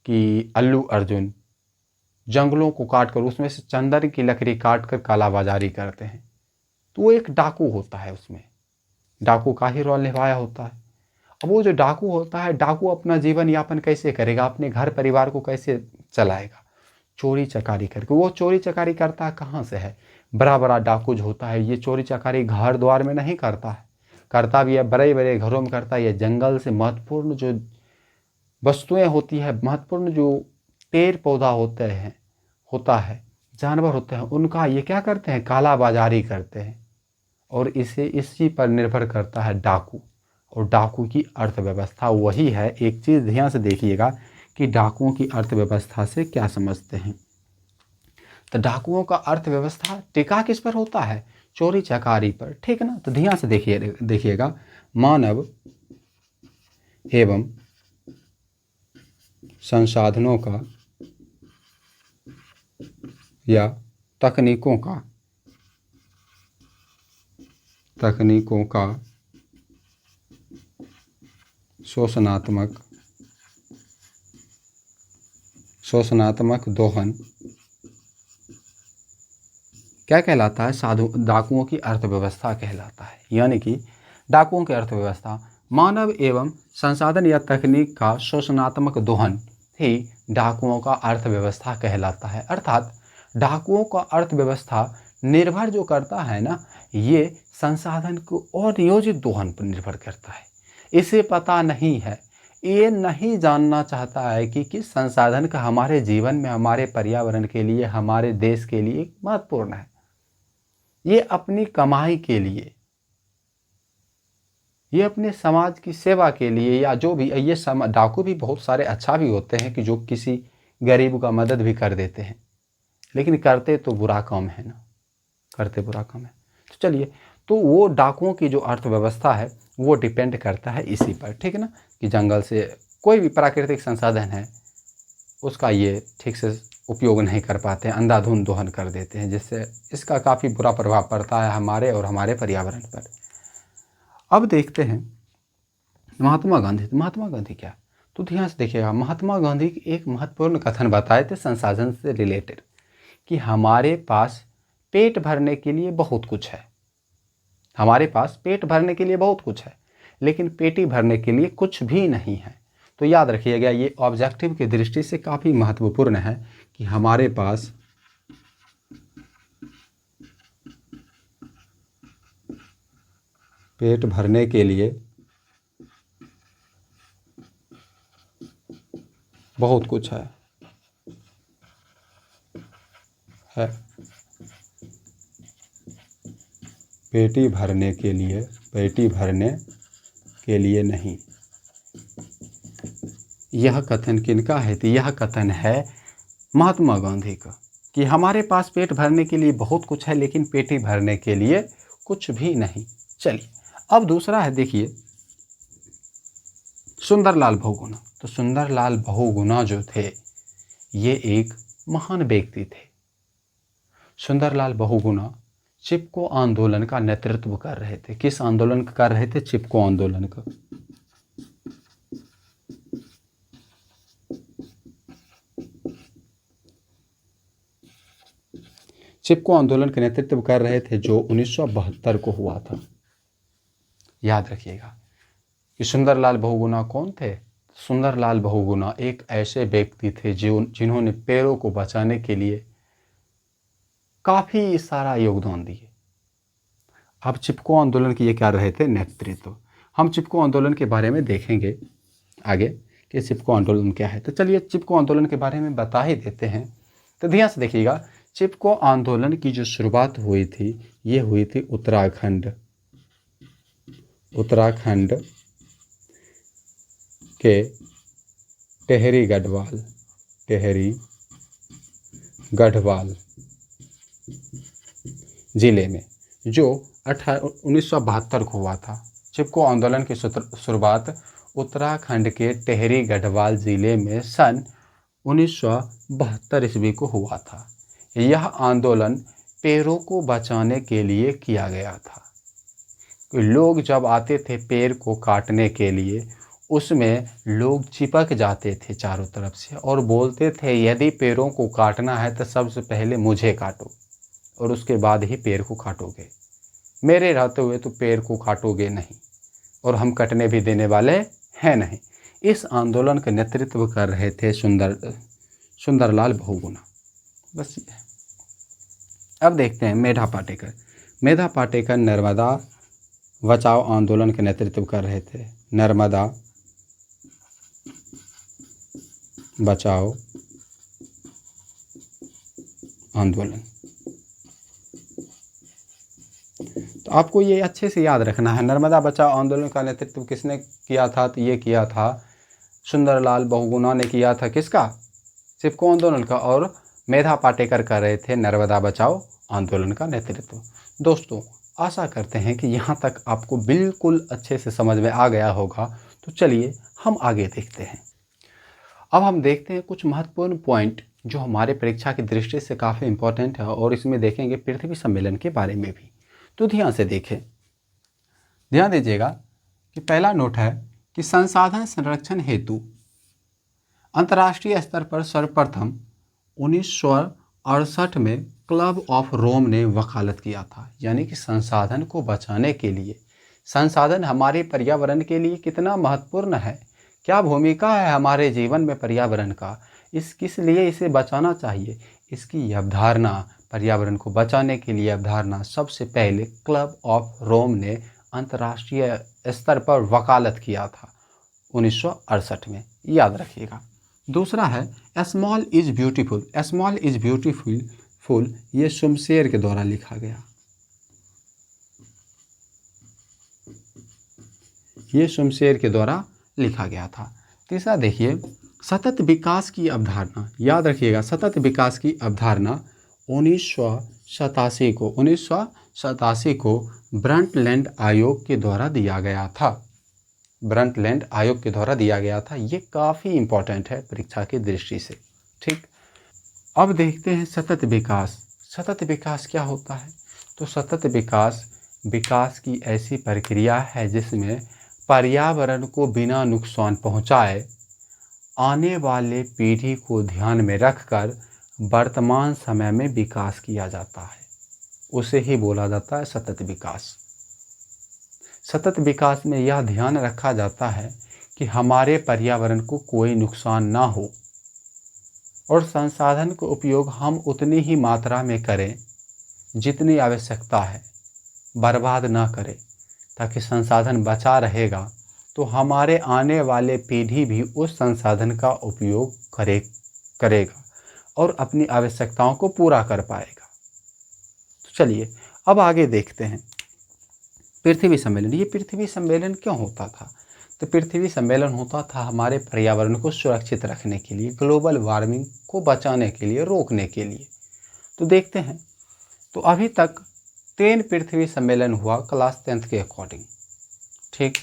कि अल्लू अर्जुन जंगलों को काट कर उसमें से चंदन की लकड़ी काट कर कालाबाजारी करते हैं, तो वो एक डाकू होता है, उसमें डाकू का ही रोल निभाया होता है। अब वो जो डाकू होता है, डाकू अपना जीवन यापन कैसे करेगा, अपने घर परिवार को कैसे चलाएगा? चोरी चकारी करके। वो चोरी चकारी करता कहाँ से है? बड़ा बड़ा डाकू जो होता है ये चोरी चकारी घर द्वार में नहीं करता है, करता भी है बड़े बड़े घरों में करता है। ये जंगल से महत्वपूर्ण जो वस्तुएं होती है, महत्वपूर्ण जो पेड़ पौधा होता है, जानवर होते हैं, उनका ये क्या करते हैं, काला बाजारी करते हैं। और इसी पर निर्भर करता है डाकू। और डाकू की अर्थव्यवस्था वही है, एक चीज़ ध्यान से देखिएगा कि डाकुओं की अर्थव्यवस्था से क्या समझते हैं। तो डाकुओं का अर्थव्यवस्था टिका किस पर होता है, चोरी चकारी पर, ठीक है ना। तो ध्यान से देखिएगा, मानव एवं संसाधनों का या तकनीकों का शोषणात्मक दोहन क्या कहलाता है, डाकुओं की अर्थव्यवस्था कहलाता है। यानी कि डाकुओं की अर्थव्यवस्था मानव एवं संसाधन या तकनीक का शोषणात्मक दोहन ही डाकुओं का अर्थव्यवस्था कहलाता है। अर्थात डाकुओं का अर्थव्यवस्था निर्भर जो करता है ना, ये संसाधन को और नियोजित दोहन पर निर्भर करता है। इसे पता नहीं है, ये नहीं जानना चाहता है कि किस संसाधन का हमारे जीवन में, हमारे पर्यावरण के लिए, हमारे देश के लिए महत्वपूर्ण है। ये अपनी कमाई के लिए, ये अपने समाज की सेवा के लिए, या जो भी ये डाकू भी बहुत सारे अच्छा भी होते हैं कि जो किसी गरीब का मदद भी कर देते हैं, लेकिन करते तो बुरा काम है ना, करते बुरा काम है। तो चलिए, तो वो डाकुओं की जो अर्थव्यवस्था है वो डिपेंड करता है इसी पर, ठीक है ना, कि जंगल से कोई भी प्राकृतिक संसाधन है उसका ये ठीक से उपयोग नहीं कर पाते हैं, अंधाधुंध दोहन कर देते हैं, जिससे इसका काफ़ी बुरा प्रभाव पड़ता है हमारे और हमारे पर्यावरण पर। अब देखते हैं महात्मा गांधी। तो महात्मा गांधी क्या, तो ध्यान से देखिएगा, महात्मा गांधी एक महत्वपूर्ण कथन बताए थे संसाधन से रिलेटेड, कि हमारे पास पेट भरने के लिए बहुत कुछ है, हमारे पास पेट भरने के लिए बहुत कुछ है, लेकिन पेटी भरने के लिए कुछ भी नहीं है। तो याद रखिएगा, ये ऑब्जेक्टिव की दृष्टि से काफ़ी महत्वपूर्ण है कि हमारे पास पेट भरने के लिए बहुत कुछ है। पेटी भरने के लिए नहीं। यह कथन किनका है, तो यह कथन है महात्मा गांधी का, कि हमारे पास पेट भरने के लिए बहुत कुछ है लेकिन पेटी भरने के लिए कुछ भी नहीं। चलिए, अब दूसरा है, देखिए सुंदरलाल बहुगुणा। तो सुंदरलाल बहुगुणा जो थे ये एक महान व्यक्ति थे। सुंदरलाल बहुगुणा चिपको आंदोलन का नेतृत्व कर रहे थे। किस आंदोलन का कर रहे थे, चिपको आंदोलन का। चिपको आंदोलन का नेतृत्व कर रहे थे जो 1972 को हुआ था। याद रखिएगा कि सुंदरलाल बहुगुणा कौन थे। सुंदरलाल बहुगुणा एक ऐसे व्यक्ति थे जिन्होंने पेड़ों को बचाने के लिए काफ़ी सारा योगदान दिए। अब चिपको आंदोलन के ये क्या रहे थे, नेतृत्व। हम चिपको आंदोलन के बारे में देखेंगे आगे कि चिपको आंदोलन क्या है। तो चलिए, चिपको आंदोलन के बारे में बता ही देते हैं। तो ध्यान से देखिएगा, चिपको आंदोलन की जो शुरुआत हुई थी ये हुई थी उत्तराखंड के टेहरी गढ़वाल जिले में, जो 1972 को हुआ था। चिपको आंदोलन की शुरुआत उत्तराखंड के टेहरी गढ़वाल जिले में सन 1972 ईस्वी को हुआ था। यह आंदोलन पेड़ों को बचाने के लिए किया गया था। लोग जब आते थे पेड़ को काटने के लिए, उसमें लोग चिपक जाते थे चारों तरफ से और बोलते थे, यदि पेड़ों को काटना है तो सबसे पहले मुझे काटो और उसके बाद ही पेड़ को काटोगे, मेरे रहते हुए तो पेड़ को काटोगे नहीं और हम कटने भी देने वाले हैं नहीं। इस आंदोलन का नेतृत्व कर रहे थे सुंदरलाल बहुगुणा। बस ये है। अब देखते हैं मेधा पाटेकर। मेधा पाटेकर नर्मदा बचाओ आंदोलन का नेतृत्व कर रहे थे। नर्मदा बचाओ आंदोलन। तो आपको ये अच्छे से याद रखना है, नर्मदा बचाओ आंदोलन का नेतृत्व किसने किया था? तो ये किया था सुंदरलाल बहुगुणा ने किया था। किसका? चिपको आंदोलन का। और मेधा पाटेकर कर रहे थे नर्मदा बचाओ आंदोलन का नेतृत्व। दोस्तों, आशा करते हैं कि यहाँ तक आपको बिल्कुल अच्छे से समझ में आ गया होगा। तो चलिए हम आगे देखते हैं। अब हम देखते हैं कुछ महत्वपूर्ण पॉइंट जो हमारे परीक्षा की दृष्टि से काफ़ी इम्पोर्टेंट है, और इसमें देखेंगे पृथ्वी सम्मेलन के बारे में भी। तो ध्यान से देखें, ध्यान दीजिएगा कि पहला नोट है कि संसाधन संरक्षण हेतु अंतर्राष्ट्रीय स्तर पर सर्वप्रथम 1968 में क्लब ऑफ रोम ने वकालत किया था। यानी कि संसाधन को बचाने के लिए, संसाधन हमारे पर्यावरण के लिए कितना महत्वपूर्ण है, क्या भूमिका है हमारे जीवन में पर्यावरण का, किस लिए इसे बचाना चाहिए, इसकी अवधारणा, पर्यावरण को बचाने के लिए अवधारणा सबसे पहले क्लब ऑफ रोम ने अंतर्राष्ट्रीय स्तर पर वकालत किया था 1968 में, याद रखिएगा। दूसरा है small is beautiful. Small is beautiful ये शमशेर के द्वारा लिखा गया। ये शमशेर के द्वारा लिखा गया था। तीसरा देखिए, सतत विकास की अवधारणा, याद रखिएगा, सतत विकास की अवधारणा 1987 को ब्रंटलैंड आयोग के द्वारा दिया गया था। ब्रंटलैंड आयोग के द्वारा दिया गया था। ये काफ़ी इम्पोर्टेंट है परीक्षा की दृष्टि से। ठीक, अब देखते हैं सतत विकास। सतत विकास क्या होता है? तो सतत विकास की ऐसी प्रक्रिया है जिसमें पर्यावरण को बिना नुकसान पहुंचाए आने वाले पीढ़ी को ध्यान में रखकर वर्तमान समय में विकास किया जाता है। उसे ही बोला जाता है सतत विकास। सतत विकास में यह ध्यान रखा जाता है कि हमारे पर्यावरण को कोई नुकसान ना हो और संसाधन का उपयोग हम उतनी ही मात्रा में करें जितनी आवश्यकता है, बर्बाद ना करें, ताकि संसाधन बचा रहेगा तो हमारे आने वाले पीढ़ी भी उस संसाधन का उपयोग करेगा और अपनी आवश्यकताओं को पूरा कर पाएगा। तो चलिए अब आगे देखते हैं पृथ्वी सम्मेलन। ये पृथ्वी सम्मेलन क्यों होता था? तो पृथ्वी सम्मेलन होता था हमारे पर्यावरण को सुरक्षित रखने के लिए, ग्लोबल वार्मिंग को बचाने के लिए, रोकने के लिए। तो देखते हैं, तो अभी तक 3 पृथ्वी सम्मेलन हुआ क्लास 10th के अकॉर्डिंग। ठीक,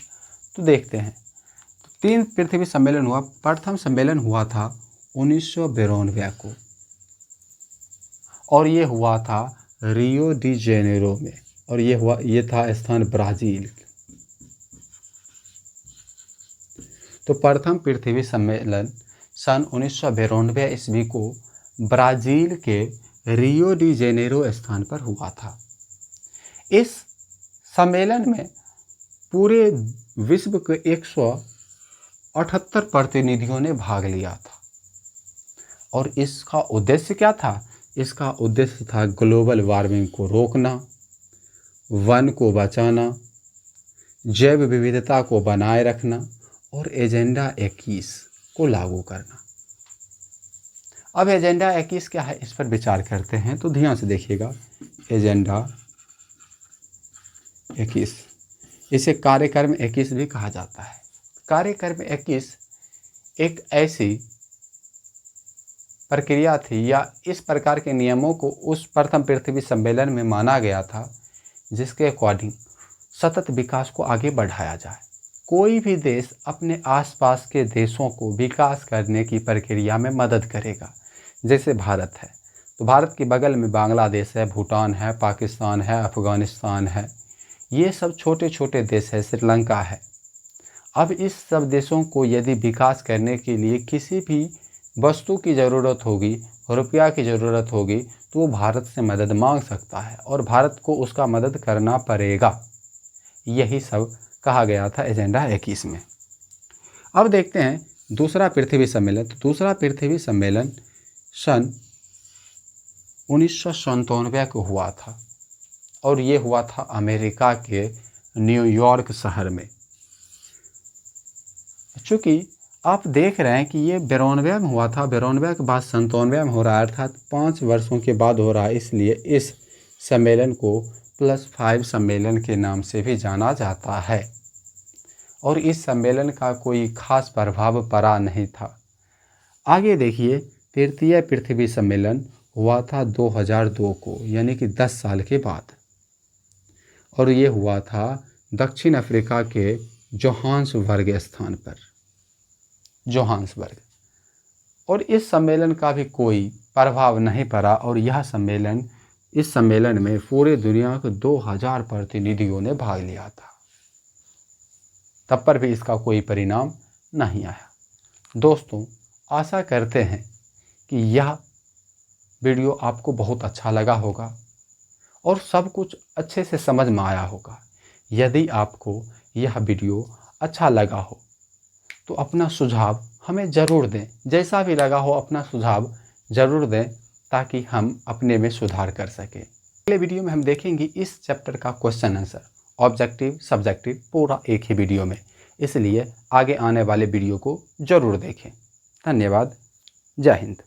तो देखते हैं, तो 3 पृथ्वी सम्मेलन हुआ। प्रथम सम्मेलन हुआ था 1992 को, और ये हुआ था रियो डी जेनेरो में, और ये था स्थान ब्राज़ील। तो प्रथम पृथ्वी सम्मेलन सन 1992 ईस्वी को ब्राज़ील के रियो डी जेनेरो स्थान पर हुआ था। इस सम्मेलन में पूरे विश्व के 178 प्रतिनिधियों ने भाग लिया था। और इसका उद्देश्य क्या था? इसका उद्देश्य था ग्लोबल वार्मिंग को रोकना, वन को बचाना, जैव विविधता को बनाए रखना और एजेंडा 21 को लागू करना। अब एजेंडा 21 क्या है, इस पर विचार करते हैं। तो ध्यान से देखिएगा, एजेंडा 21, इसे कार्यक्रम 21 भी कहा जाता है। कार्यक्रम 21 एक ऐसी प्रक्रिया थी या इस प्रकार के नियमों को उस प्रथम पृथ्वी सम्मेलन में माना गया था जिसके अकॉर्डिंग सतत विकास को आगे बढ़ाया जाए। कोई भी देश अपने आसपास के देशों को विकास करने की प्रक्रिया में मदद करेगा। जैसे भारत है, तो भारत के बगल में बांग्लादेश है, भूटान है, पाकिस्तान है, अफ़गानिस्तान है, ये सब छोटे छोटे देश है, श्रीलंका है। अब इस सब देशों को यदि विकास करने के लिए किसी भी वस्तु की ज़रूरत होगी, रुपया की ज़रूरत होगी, तो वो भारत से मदद मांग सकता है और भारत को उसका मदद करना पड़ेगा। यही सब कहा गया था एजेंडा 21 में। अब देखते हैं दूसरा पृथ्वी सम्मेलन। तो दूसरा पृथ्वी सम्मेलन सन 1997 को हुआ था और ये हुआ था अमेरिका के न्यूयॉर्क शहर में। चूँकि आप देख रहे हैं कि ये 92 में हुआ था, 92 के बाद 97 में हो रहा है, अर्थात 5 वर्षों के बाद हो रहा है। इसलिए इस सम्मेलन को +5 सम्मेलन के नाम से भी जाना जाता है और इस सम्मेलन का कोई खास प्रभाव पड़ा नहीं था। आगे देखिए, तृतीय पृथ्वी सम्मेलन हुआ था 2002 को, यानी कि 10 साल के बाद, और ये हुआ था दक्षिण अफ्रीका के जोहान्सबर्ग स्थान पर, जोहान्सबर्ग। और इस सम्मेलन का भी कोई प्रभाव नहीं पड़ा और इस सम्मेलन में पूरे दुनिया के 2000 प्रतिनिधियों ने भाग लिया था, तब पर भी इसका कोई परिणाम नहीं आया। दोस्तों, आशा करते हैं कि यह वीडियो आपको बहुत अच्छा लगा होगा और सब कुछ अच्छे से समझ में आया होगा। यदि आपको यह वीडियो अच्छा लगा हो तो अपना सुझाव हमें ज़रूर दें। जैसा भी लगा हो अपना सुझाव ज़रूर दें ताकि हम अपने में सुधार कर सकें। अगले वीडियो में हम देखेंगे इस चैप्टर का क्वेश्चन आंसर, ऑब्जेक्टिव सब्जेक्टिव, पूरा एक ही वीडियो में। इसलिए आगे आने वाले वीडियो को ज़रूर देखें। धन्यवाद। जय हिंद।